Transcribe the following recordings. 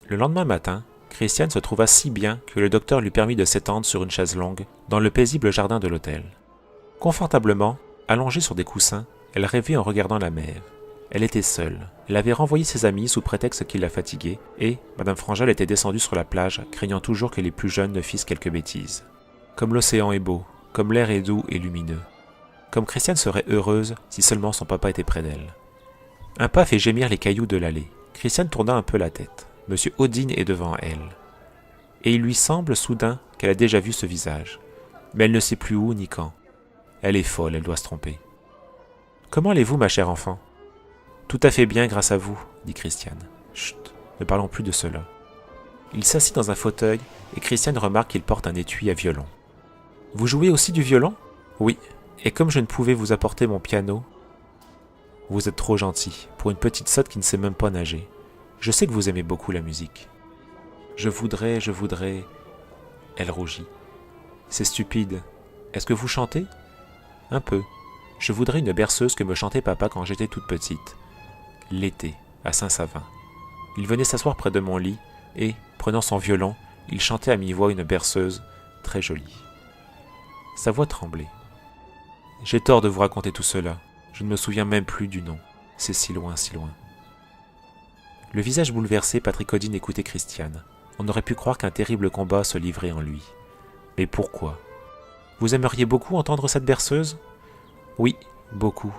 Le lendemain matin, Christiane se trouva si bien que le docteur lui permit de s'étendre sur une chaise longue dans le paisible jardin de l'hôtel. Confortablement, allongée sur des coussins, elle rêvait en regardant la mer. Elle était seule. Elle avait renvoyé ses amis sous prétexte qu'ils la fatiguaient et Madame Frangel était descendue sur la plage, craignant toujours que les plus jeunes ne fissent quelques bêtises. Comme l'océan est beau, comme l'air est doux et lumineux. Comme Christiane serait heureuse si seulement son papa était près d'elle. Un pas fait gémir les cailloux de l'allée. Christiane tourna un peu la tête. Monsieur Odine est devant elle. Et il lui semble soudain qu'elle a déjà vu ce visage. Mais elle ne sait plus où ni quand. Elle est folle, elle doit se tromper. « Comment allez-vous, ma chère enfant ?»« Tout à fait bien grâce à vous, dit Christiane. Chut, ne parlons plus de cela. » Il s'assit dans un fauteuil et Christiane remarque qu'il porte un étui à violon. « Vous jouez aussi du violon ?»« Oui, et comme je ne pouvais vous apporter mon piano... »« Vous êtes trop gentil, pour une petite sotte qui ne sait même pas nager. Je sais que vous aimez beaucoup la musique. »« Je voudrais... » Elle rougit. « C'est stupide. Est-ce que vous chantez ?»« Un peu. Je voudrais une berceuse que me chantait papa quand j'étais toute petite. L'été, à Saint-Savin. Il venait s'asseoir près de mon lit et, prenant son violon, il chantait à mi-voix une berceuse très jolie. Sa voix tremblait. « J'ai tort de vous raconter tout cela. Je ne me souviens même plus du nom. C'est si loin, si loin. » Le visage bouleversé, Patrick Odine écoutait Christiane. On aurait pu croire qu'un terrible combat se livrait en lui. Mais pourquoi ? Vous aimeriez beaucoup entendre cette berceuse ? Oui, beaucoup.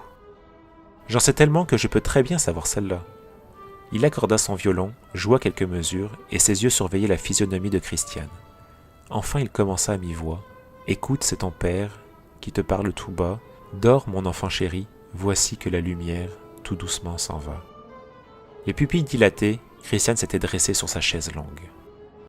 J'en sais tellement que je peux très bien savoir celle-là. Il accorda son violon, joua quelques mesures, et ses yeux surveillaient la physionomie de Christiane. Enfin il commença à mi-voix. « Écoute, c'est ton père, qui te parle tout bas. Dors, mon enfant chéri, voici que la lumière, tout doucement, s'en va. » Les pupilles dilatées, Christiane s'était dressée sur sa chaise longue.